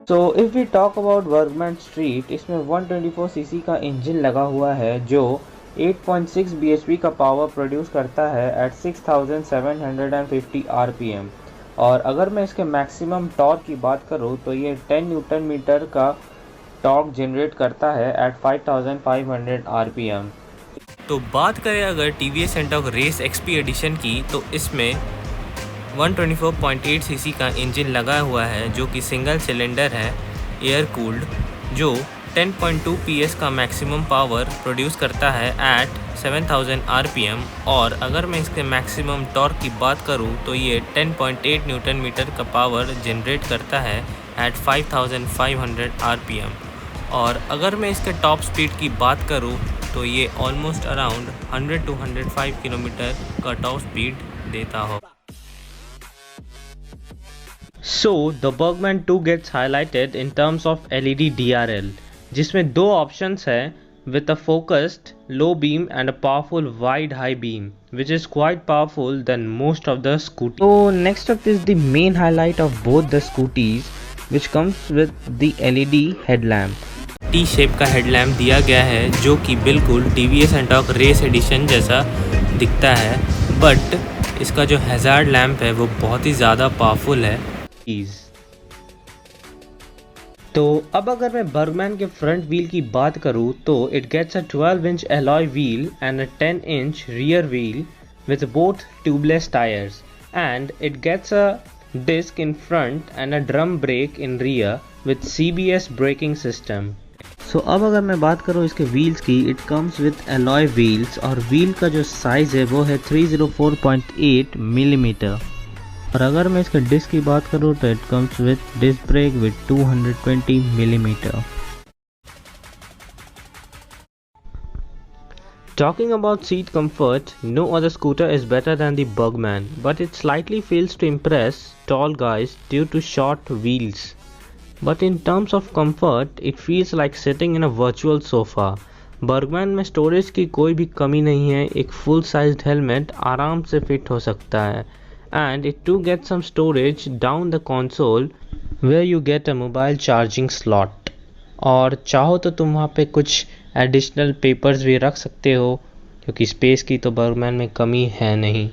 So if we talk about workman street, इसमें 124 CC का engine लगा हुआ है जो 8.6 bhp का पावर प्रोड्यूस करता है एट 6750 आरपीएम। और अगर मैं इसके मैक्सिमम टॉर्क की बात करूँ तो ये 10 न्यूटन मीटर का टॉर्क जनरेट करता है एट 5500 आरपीएम। तो बात करें अगर T V S NTorq race XP edition की, तो इसमें 124.8 सीसी का इंजन लगा हुआ है जो कि सिंगल सिलेंडर है, एयर कूल्ड, जो 10.2 PS का मैक्सिमम पावर प्रोड्यूस करता है एट 7000 आरपीएम। और अगर मैं इसके मैक्सिमम टॉर्क की बात करूं तो ये 10.8 न्यूटन मीटर का पावर जनरेट करता है एट 5500 आरपीएम। और अगर मैं इसके टॉप स्पीड की बात करूं तो ये ऑलमोस्ट अराउंड 100 to 105 किलोमीटर का टॉप स्पीड देता हो। So the Bergman 2 gets highlighted in terms of LED DRL, जिसमें दो ऑप्शंस हैं with a focused low beam and a powerful wide high beam, which is quite powerful than most of the scooties. So next up is the main highlight of both the scooties, which comes with the LED headlamp. T shape का headlamp दिया गया है जो कि बिल्कुल T V S NTorq race edition जैसा दिखता है, बट इसका जो हैज़ार्ड लैम्प है वो बहुत ही ज़्यादा पावरफुल है। तो अब अगर मैं बर्गमैन के फ्रंट व्हील की बात करूँ तो it gets a 12 inch alloy wheel and a 10 inch rear wheel with both tubeless tires, and it gets a disc in front and a drum brake in rear with CBS braking system. So अब अगर मैं बात करूँ इसके wheels की, it comes with alloy wheels और wheel का जो साइज़ है वो है 304.8 मिलीमीटर। और अगर मैं इसके डिस्क की बात करूँ तो it comes with disc brake with 220 millimetre. Talking about seat comfort, no other scooter is better than the Bergman, but it slightly fails to impress tall guys due to short wheels. But in terms of comfort, it feels like sitting in a virtual sofa. Burgman में storage की कोई भी कमी नहीं है, एक full sized helmet आराम से फिट हो सकता है। And it too gets some storage down the console where you get a mobile charging slot. और चाहो तो तुम वहाँ पे कुछ एडिशनल पेपर्स भी रख सकते हो, क्योंकि स्पेस की तो बर्गमैन में कमी है नहीं।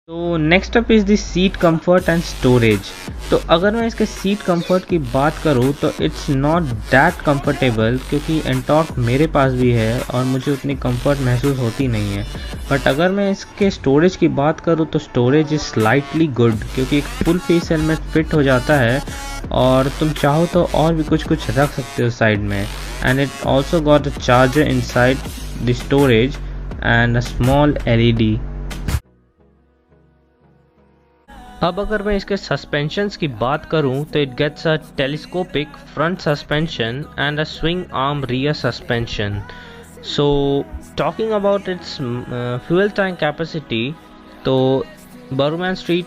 तो next up is the seat comfort and storage. तो अगर मैं इसके सीट कंफर्ट की बात करूँ तो इट्स नॉट दैट कंफर्टेबल, क्योंकि एंटॉर्क मेरे पास भी है और मुझे उतनी कंफर्ट महसूस होती नहीं है। बट अगर मैं इसके स्टोरेज की बात करूँ तो स्टोरेज इज़ स्लाइटली गुड, क्योंकि एक फुल फेस हेलमेट फिट हो जाता है और तुम चाहो तो और भी कुछ रख सकते हो साइड में। And it also got a charger inside the storage and a small LED. अब अगर मैं इसके सस्पेंशंस की बात करूं तो it gets a telescopic front suspension and a swing arm rear suspension. So talking about its fuel tank capacity, तो Burgman street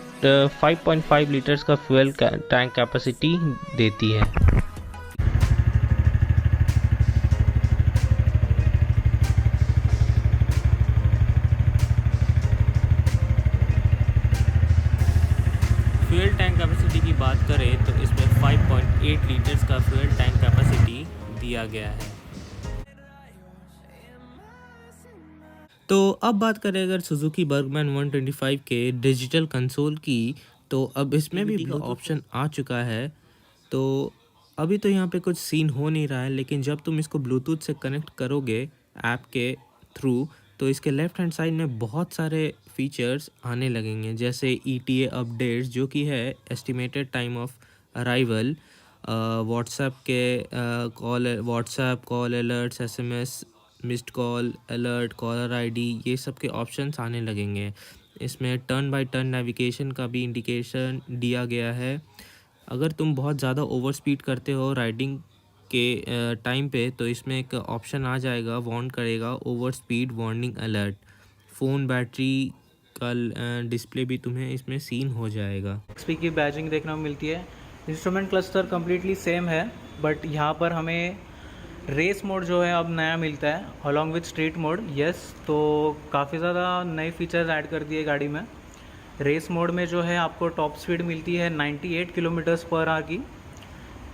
5.5 litres का फ्यूल टैंक कैपेसिटी देती है। फ्यूल टैंक कैपेसिटी की बात करें तो इसमें 5.8 लीटर्स का फ्यूल टैंक कैपेसिटी दिया गया है। तो अब बात करें अगर सुजुकी बर्गमैन 125 के डिजिटल कंसोल की, तो अब इसमें भी ब्लूटूथ ऑप्शन आ चुका है। तो अभी तो यहाँ पे कुछ सीन हो नहीं रहा है, लेकिन जब तुम इसको ब्लूटूथ से कनेक्ट करोगे ऐप के थ्रू, तो इसके लेफ्ट हैंड साइड में बहुत सारे फीचर्स आने लगेंगे, जैसे ETA अपडेट्स जो कि है estimated time of arrival, WhatsApp के WhatsApp call alerts, SMS missed call alert, caller ID, ये सब के ऑप्शंस आने लगेंगे। इसमें टर्न बाय टर्न नेविगेशन का भी इंडिकेशन दिया गया है। अगर तुम बहुत ज़्यादा ओवर स्पीड करते हो राइडिंग के टाइम पे, तो इसमें एक ऑप्शन आ जाएगा, वार्न करेगा over speed warning alert. Phone battery का डिस्प्ले भी तुम्हें इसमें सीन हो जाएगा। एक्सपी की बैजिंग देखने को मिलती है। इंस्ट्रूमेंट क्लस्टर कम्प्लीटली सेम है, बट यहाँ पर हमें रेस मोड जो है अब नया मिलता है along with street mode. Yes, तो काफ़ी ज़्यादा नए फीचर्स ऐड कर दिए गाड़ी में। रेस मोड में जो है आपको टॉप स्पीड मिलती है 98 किलोमीटर्स पर आवर की,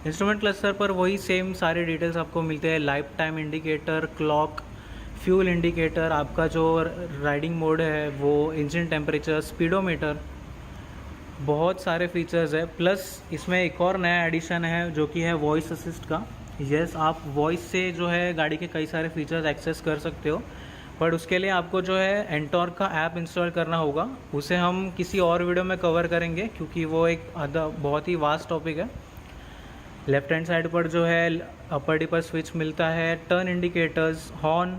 इंस्ट्रूमेंट क्लस्टर पर वही सेम सारे डिटेल्स आपको मिलते हैं, life time indicator, clock, fuel indicator, आपका जो राइडिंग मोड है वो, इंजन टेम्परेचर, स्पीडोमीटर, बहुत सारे फीचर्स है। प्लस इसमें एक और नया एडिशन है जो कि है वॉइस असिस्ट का। यस, आप वॉइस से जो है गाड़ी के कई सारे फीचर्स एक्सेस कर सकते हो, बट उसके लिए आपको जो है एंटॉर्क का ऐप इंस्टॉल करना होगा। उसे हम किसी और वीडियो में कवर करेंगे क्योंकि वो एक बहुत ही वास्ट टॉपिक है। लेफ्ट हैंड साइड पर जो है अपर डिपर स्विच मिलता है, टर्न इंडिकेटर्स, हॉर्न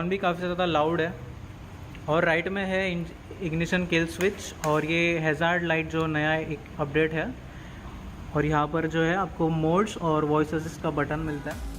भी काफ़ी ज़्यादा लाउड है, और राइट में है इग्निशन किल स्विच, और ये हैज़ार्ड लाइट जो नया एक अपडेट है, और यहाँ पर जो है आपको मोड्स और वॉइस असिस्ट का बटन मिलता है।